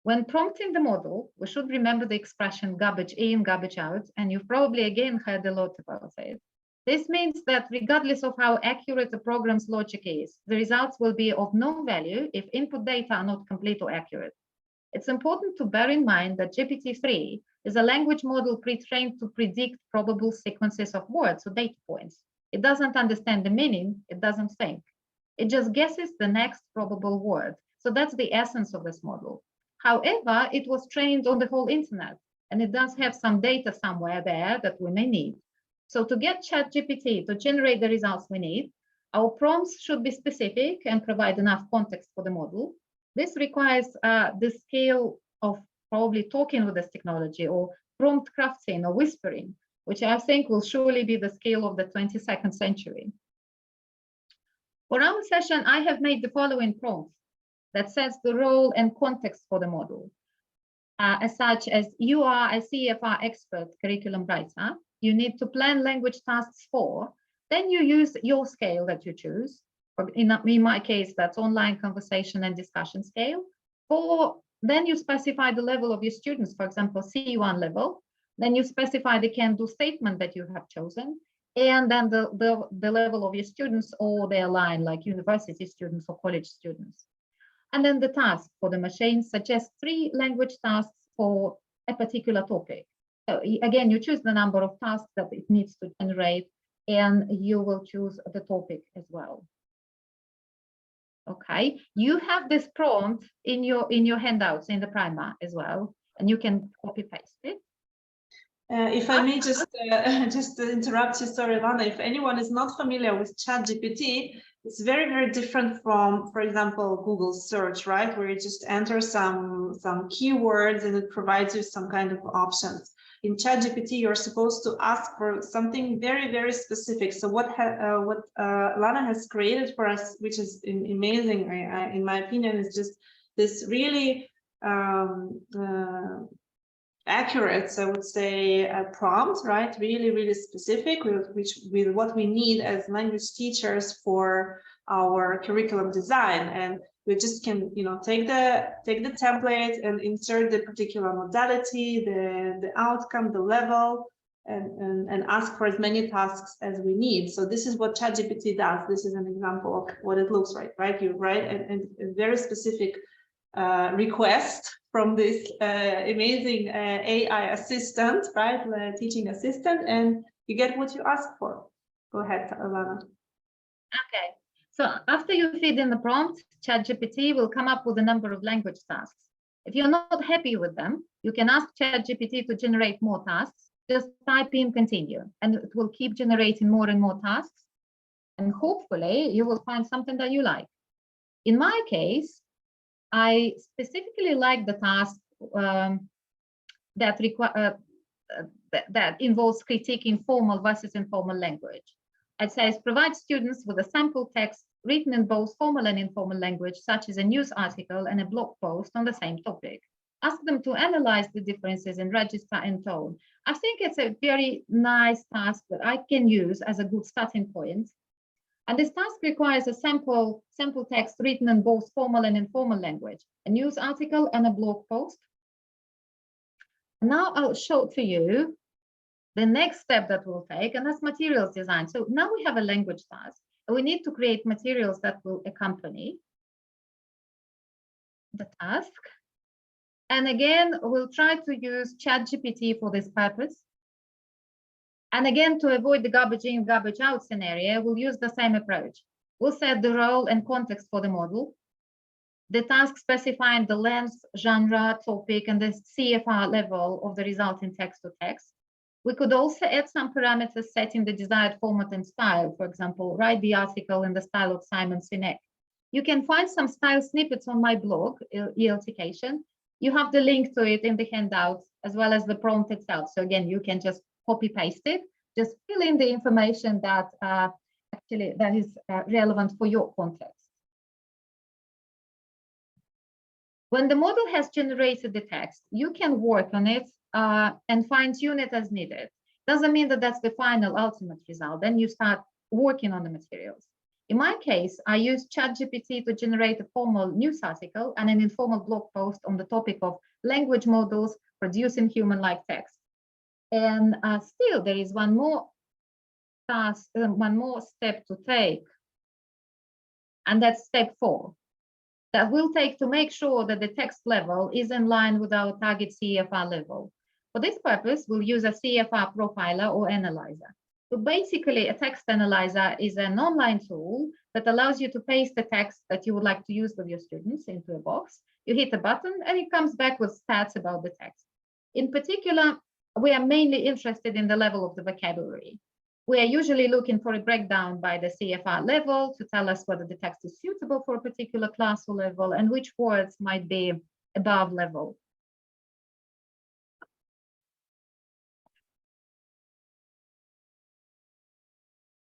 When prompting the model, we should remember the expression garbage in, garbage out, and you've probably again heard a lot about it. This means that regardless of how accurate the program's logic is, the results will be of no value if input data are not complete or accurate. It's important to bear in mind that GPT-3 is a language model pre-trained to predict probable sequences of words or data points. It doesn't understand the meaning, it doesn't think. It just guesses the next probable word. So that's the essence of this model. However, it was trained on the whole internet, and it does have some data somewhere there that we may need. So to get ChatGPT to generate the results we need, our prompts should be specific and provide enough context for the model. This requires the skill of probably talking with this technology, or prompt crafting or whispering, which I think will surely be the skill of the 22nd century. For our session, I have made the following prompts that sets the role and context for the model. As such as you are a CFR expert curriculum writer, you need to plan language tasks for, then you use your scale that you choose. In my case, that's online conversation and discussion scale. Then you specify the level of your students, for example, C1 level. Then you specify the can-do statement that you have chosen, and then the level of your students or their line, like university students or college students. And then the task for the machine suggests 3 language tasks for a particular topic. So again, you choose the number of tasks that it needs to generate, and you will choose the topic as well. Okay, you have this prompt in your handouts in the primer as well, and you can copy paste it. If I may just interrupt you, sorry, Lana. If anyone is not familiar with ChatGPT, it's very, very different from, for example, Google search, right? Where you just enter some keywords and it provides you some kind of options. In ChatGPT, you're supposed to ask for something very, very specific. So what Lana has created for us, which is amazing, in my opinion, is just this really accurate, so I would say, a prompt, right? Really, really specific with what we need as language teachers for our curriculum design. And we just can, take the template and insert the particular modality, the outcome, the level, and ask for as many tasks as we need. So this is what ChatGPT does. This is an example of what it looks like, right? You write a very specific request from this amazing AI assistant, right? Teaching assistant, and you get what you ask for. Go ahead, Alana. Okay, so after you feed in the prompt, ChatGPT will come up with a number of language tasks. If you're not happy with them, you can ask ChatGPT to generate more tasks. Just type in continue, and it will keep generating more and more tasks. And hopefully you will find something that you like. In my case, I specifically like the task that involves critiquing formal versus informal language. It says provide students with a sample text written in both formal and informal language, such as a news article and a blog post on the same topic. Ask them to analyze the differences in register and tone. I think it's a very nice task that I can use as a good starting point. And this task requires a sample text written in both formal and informal language, a news article and a blog post. Now I'll show to you the next step that we'll take, and that's materials design. So now we have a language task, and we need to create materials that will accompany the task. And again, we'll try to use ChatGPT for this purpose. And again, to avoid the garbage in, garbage out scenario, we'll use the same approach. We'll set the role and context for the model, the task specifying the length, genre, topic, and the CFR level of the resulting text to text. We could also add some parameters setting the desired format and style. For example, write the article in the style of Simon Sinek. You can find some style snippets on my blog, ELTcation. You have the link to it in the handout, as well as the prompt itself. So again, you can just copy paste it, just fill in the information that actually that is relevant for your context. When the model has generated the text, you can work on it and fine tune it as needed. Doesn't mean that that's the final ultimate result. Then you start working on the materials. In my case, I use ChatGPT to generate a formal news article and an informal blog post on the topic of language models producing human-like text. And still, there is one more task, one more step to take, and that's step 4. That we'll take to make sure that the text level is in line with our target CFR level. For this purpose, we'll use a CFR profiler or analyzer. So basically, a text analyzer is an online tool that allows you to paste the text that you would like to use with your students into a box. You hit a button and it comes back with stats about the text. In particular, we are mainly interested in the level of the vocabulary. We are usually looking for a breakdown by the CFR level to tell us whether the text is suitable for a particular class or level and which words might be above level.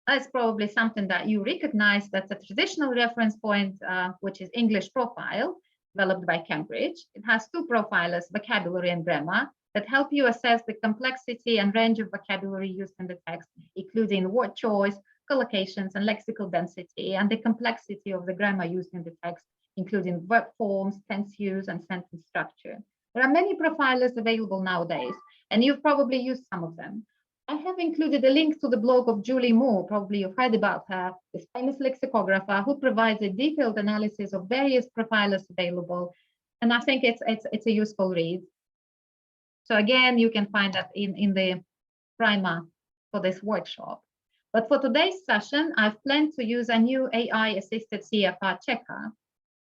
That's probably something that you recognize. That's a traditional reference point, which is English profile, developed by Cambridge. It has 2 profilers, vocabulary and grammar, that help you assess the complexity and range of vocabulary used in the text, including word choice, collocations, and lexical density, and the complexity of the grammar used in the text, including verb forms, tense use, and sentence structure. There are many profilers available nowadays, and you've probably used some of them. I have included a link to the blog of Julie Moore, probably you've heard about her, this famous lexicographer who provides a detailed analysis of various profilers available. And I think it's a useful read. So again, you can find that in the primer for this workshop. But for today's session, I've planned to use a new AI-assisted CFR checker.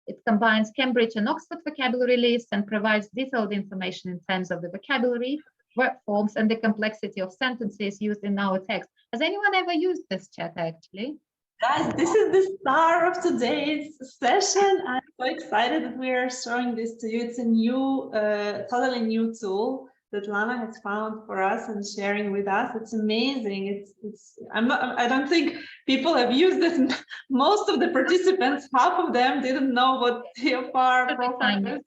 It combines Cambridge and Oxford vocabulary lists and provides detailed information in terms of the vocabulary, verb forms, and the complexity of sentences used in our text. Has anyone ever used this checker actually? Guys, this is the star of today's session. I'm so excited that we are showing this to you. It's a new, totally new tool that Lana has found for us and sharing with us. It's amazing. I don't think people have used it. Most of the participants, half of them didn't know what CFR profile is.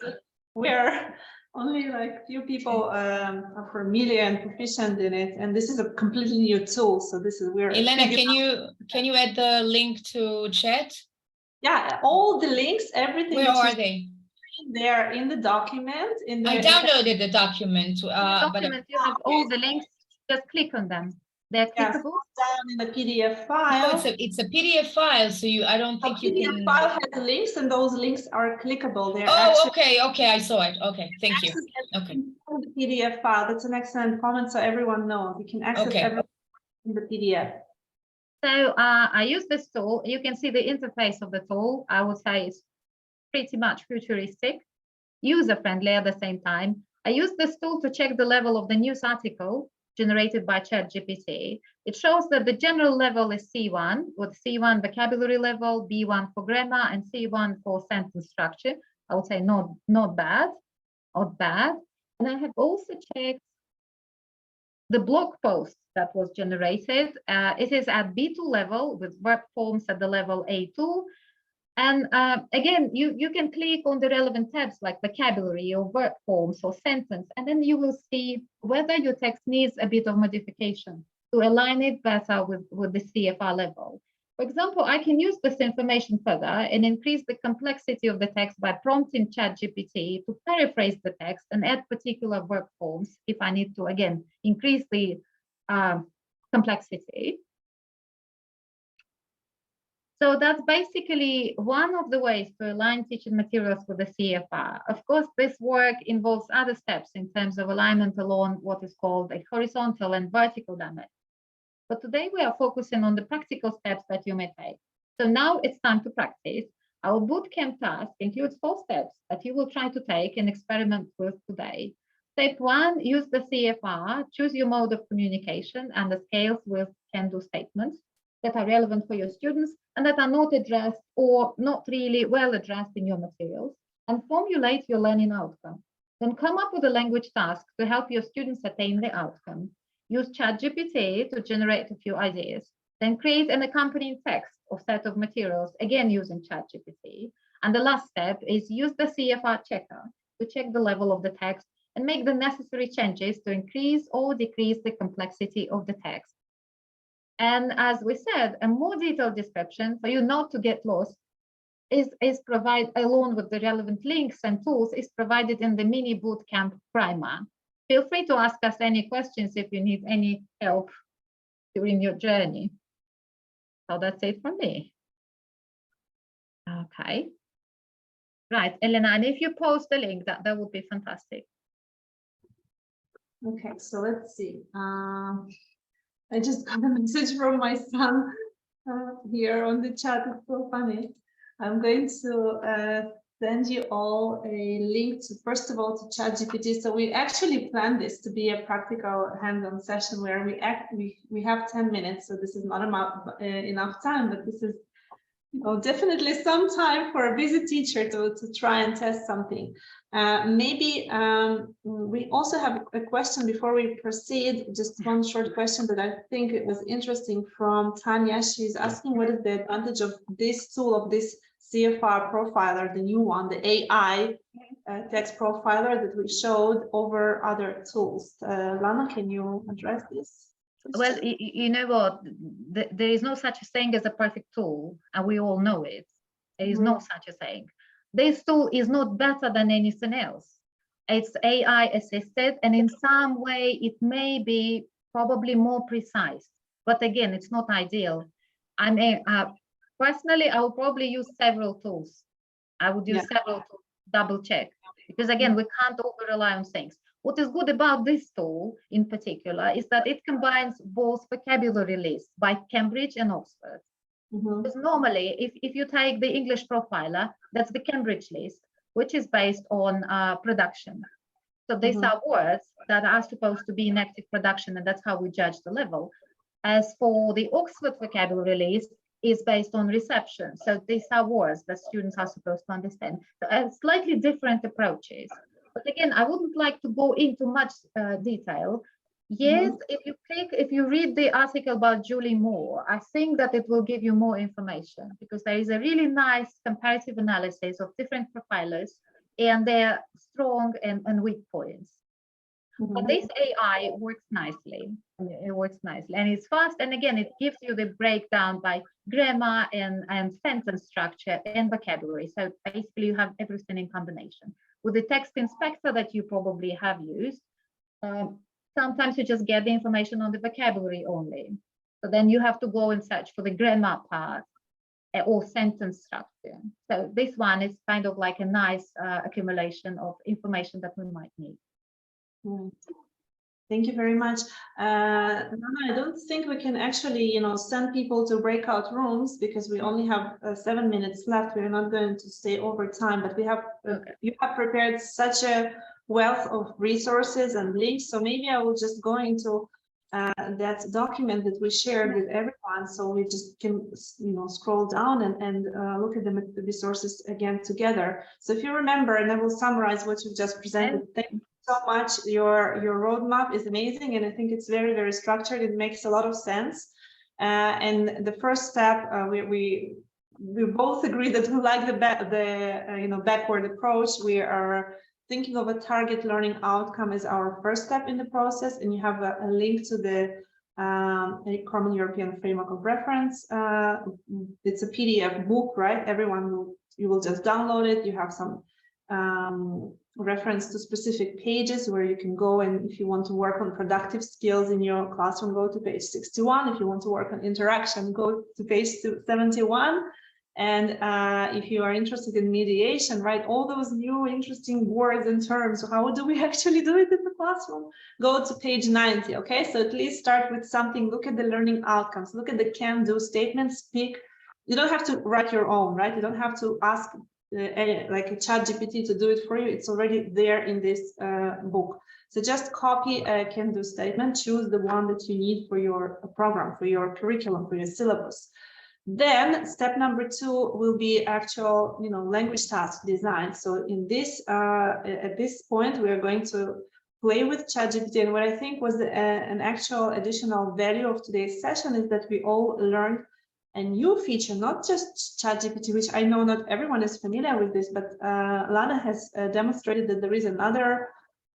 We're only like few people are familiar and proficient in it, and this is a completely new tool. So this is where Elena, can you add the link to chat? Yeah, all the links, everything. Where are they? They're in the document. I downloaded the document. You have all the links. Just click on them. They're clickable. Down in the PDF file. No, it's a PDF file, so I don't think you can. PDF file has links, and those links are clickable. They're okay, I saw it. Okay, thank you. Okay. The PDF file. That's an excellent comment, so everyone knows you can access everything in the PDF. So I use this tool. You can see the interface of the tool. I would say it's pretty much futuristic, user-friendly at the same time. I use this tool to check the level of the news article generated by ChatGPT. It shows that the general level is C1, with C1 vocabulary level, B1 for grammar, and C1 for sentence structure. I would say not bad. And I have also checked the blog post that was generated. It is at B2 level with verb forms at the level A2. And again, you can click on the relevant tabs like vocabulary or verb forms or sentence, and then you will see whether your text needs a bit of modification to align it better with the CFR level. For example, I can use this information further and increase the complexity of the text by prompting ChatGPT to paraphrase the text and add particular verb forms if I need to, again, increase the complexity. So that's basically one of the ways to align teaching materials with the CFR. Of course, this work involves other steps in terms of alignment along what is called a horizontal and vertical But today we are focusing on the practical steps that you may take. So now it's time to practice. Our bootcamp task includes 4 steps that you will try to take and experiment with today. Step 1, use the CFR, choose your mode of communication and the scales with can-do statements that are relevant for your students and that are not addressed or not really well addressed in your materials, and formulate your learning outcome. Then come up with a language task to help your students attain the outcome. Use ChatGPT to generate a few ideas. Then create an accompanying text or set of materials, again using ChatGPT. And the last step is use the CFR checker to check the level of the text and make the necessary changes to increase or decrease the complexity of the text. And as we said, a more detailed description for you not to get lost is provided along with the relevant links and tools is provided in the mini bootcamp primer. Feel free to ask us any questions if you need any help during your journey. So that's it from me. Okay. Right, Elena, and if you post the link, that would be fantastic. Okay, so let's see. I just got a message from my son here on the chat. It's so funny. I'm going to send you all a link to, first of all, to ChatGPT. So we actually planned this to be a practical hands-on session where we have 10 minutes. So this is not enough time, but this is, you know, definitely some time for a busy teacher to try and test something. Maybe we also have a question before we proceed, just one short question that I think it was interesting from Tanya. She's asking what is the advantage of this tool, of this CFR profiler, the new one, the AI text profiler that we showed over other tools. Lana, can you address this? Well, you know what, there is no such a thing as a perfect tool, and we all know it. There is no such a thing. This tool is not better than anything else. It's AI assisted, and in some way it may be probably more precise, but again, it's not ideal. I mean, personally, I will probably use several tools. I would use several to double check, because again, we can't over rely on things. What is good about this tool in particular is that it combines both vocabulary lists by Cambridge and Oxford. Because normally, if you take the English profiler, that's the Cambridge list, which is based on production. So these are words that are supposed to be in active production, and that's how we judge the level. As for the Oxford vocabulary list, is based on reception. So these are words that students are supposed to understand. So slightly different approaches. But again, I wouldn't like to go into much detail. Yes, if you read the article about Julie Moore, I think that it will give you more information, because there is a really nice comparative analysis of different profilers and their strong and weak points. But this AI works nicely. It works nicely and it's fast. And again, it gives you the breakdown by grammar and sentence structure and vocabulary. So basically you have everything in combination. With the text inspector that you probably have used, sometimes you just get the information on the vocabulary only. So then you have to go and search for the grammar part or sentence structure. So this one is kind of like a nice accumulation of information that we might need. Thank you very much. Nana, I don't think we can actually, send people to breakout rooms because we only have 7 minutes left. We're not going to stay over time, but we have you have prepared such a wealth of resources and links. So maybe I will just go into that document that we shared with everyone. So we just can, scroll down and look at the resources again together. So if you remember, and I will summarize what you've just presented. Thank you so much. Your roadmap is amazing, and I think it's very, very structured. It makes a lot of sense. And the first step, we both agree that we like the backward approach. We are thinking of a target learning outcome as our first step in the process, and you have a link to the Common European Framework of Reference. It's a PDF book, right? You will just download it. You have some reference to specific pages where you can go, and if you want to work on productive skills in your classroom, go to page 61. If you want to work on interaction, go to page 71. And if you are interested in mediation, right, all those new interesting words and terms, how do we actually do it in the classroom? Go to page 90, okay? So at least start with something, look at the learning outcomes, look at the can-do statements, speak. You don't have to write your own, right? You don't have to ask like a ChatGPT to do it for you. It's already there in this book. So just copy a can-do statement, choose the one that you need for your program, for your curriculum, for your syllabus. Then step number 2 will be actual, language task design. So in this, at this point, we are going to play with ChatGPT. And what I think was an actual additional value of today's session is that we all learned a new feature, not just ChatGPT, which I know not everyone is familiar with this, but Lana has demonstrated that there is another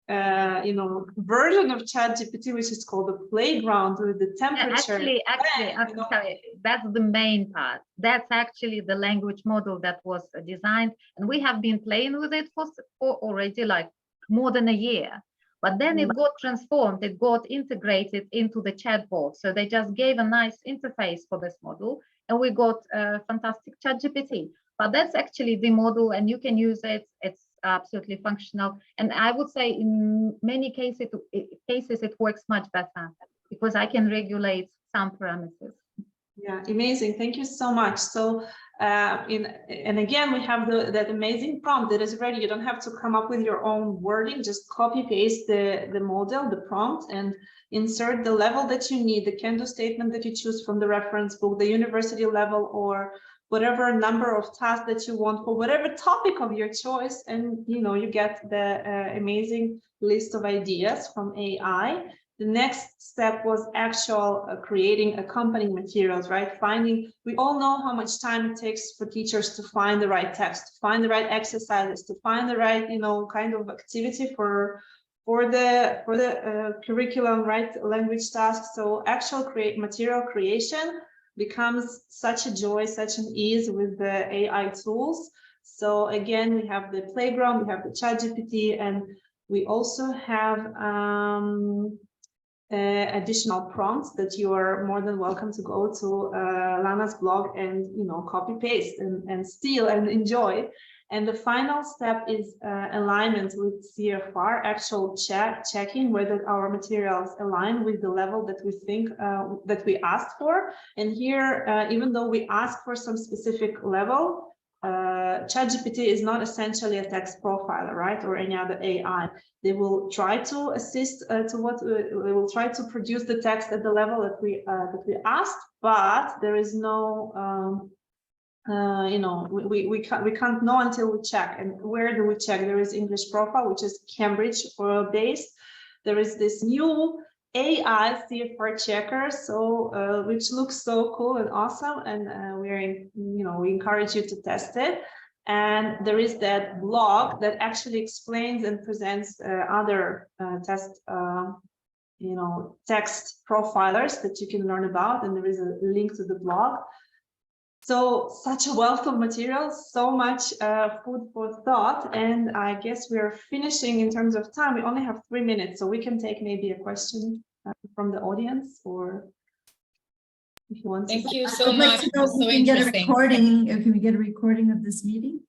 version of ChatGPT, which is called the playground with the temperature. Actually, I can tell you, that's the main part. That's actually the language model that was designed, and we have been playing with it for already like more than a year. But then it got transformed, it got integrated into the chatbot. So they just gave a nice interface for this model, and we got a fantastic ChatGPT. But that's actually the model, and you can use it. It's absolutely functional. And I would say in many cases, it works much better because I can regulate some parameters. Yeah, amazing. Thank you so much. So, and again, we have that amazing prompt that is ready. You don't have to come up with your own wording. Just copy paste the model, the prompt, and insert the level that you need, the can-do statement that you choose from the reference book, the university level, or whatever number of tasks that you want for whatever topic of your choice. And, you get the amazing list of ideas from AI. The next step was actual creating accompanying materials, right? We all know how much time it takes for teachers to find the right text, to find the right exercises, to find the right, kind of activity for the curriculum, right? Language tasks. So actual material creation becomes such a joy, such an ease with the AI tools. So again, we have the playground, we have the ChatGPT, and we also have additional prompts that you are more than welcome to go to Lana's blog and copy paste and steal and enjoy. And the final step is alignment with CFR, actual checking whether our materials align with the level that we think that we asked for. And here, even though we ask for some specific level, ChatGPT is not essentially a text profiler, right, or any other AI. They will try to assist they will try to produce the text at the level that we asked, but there is no we can't know until we check. And where do we check? There is English Profile, which is Cambridge based. There is this new AI CFR checker, so which looks so cool and awesome, and we encourage you to test it. And there is that blog that actually explains and presents other text profilers that you can learn about, and there is a link to the blog. So such a wealth of materials, so much food for thought, and I guess we are finishing in terms of time. We only have 3 minutes, so we can take maybe a question from the audience, or if you want. Thank you so I'd like much. to know if we can get a recording. Can we get a recording of this meeting?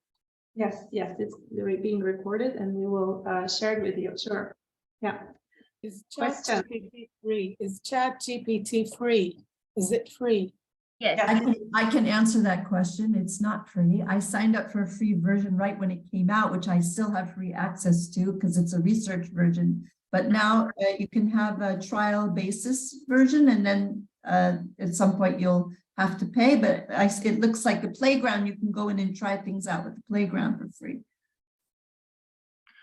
Yes, it's being recorded, and we will share it with you. Sure. Yeah. Is ChatGPT free? Is ChatGPT free? Is it free? Yes. I can answer that question. It's not free. I signed up for a free version right when it came out, which I still have free access to because it's a research version. But now you can have a trial basis version, and then at some point you'll have to pay. But it looks like the playground, you can go in and try things out with the playground for free.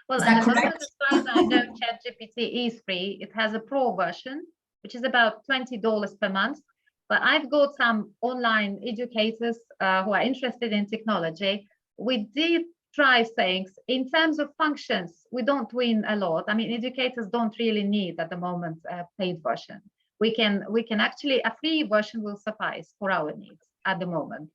Well, Is that as correct? far as I know, ChatGPT is free. It has a pro version, which is about $20 per month. But I've got some online educators who are interested in technology. We did try things. In terms of functions, we don't win a lot. I mean, educators don't really need at the moment a paid version. We can actually, a free version will suffice for our needs at the moment.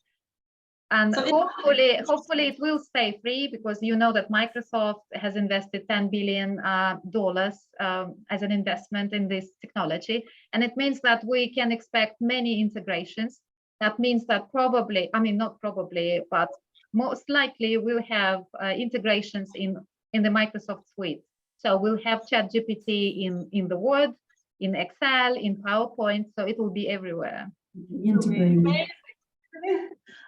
And so hopefully it will stay free, because you know that Microsoft has invested $10 billion as an investment in this technology. And it means that we can expect many integrations That means that probably, I mean, not probably, but most likely we'll have integrations in the Microsoft suite. So we'll have ChatGPT in the Word, in Excel, in PowerPoint, so it will be everywhere. Integrated.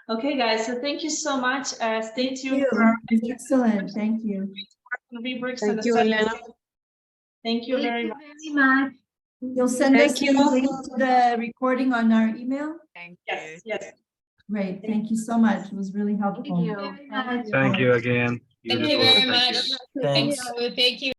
Okay, guys, so thank you so much. Stay tuned You. for Excellent, thank you. rubrics Thank and you, Elena. assignments. Thank you very much. very much. You'll send us Thank the you. link to the recording on our email? Yes, yes. Great, thank you so much. It was really helpful. Thank you. Very much. Thank you again. Thank you very much. Thanks. Thank you.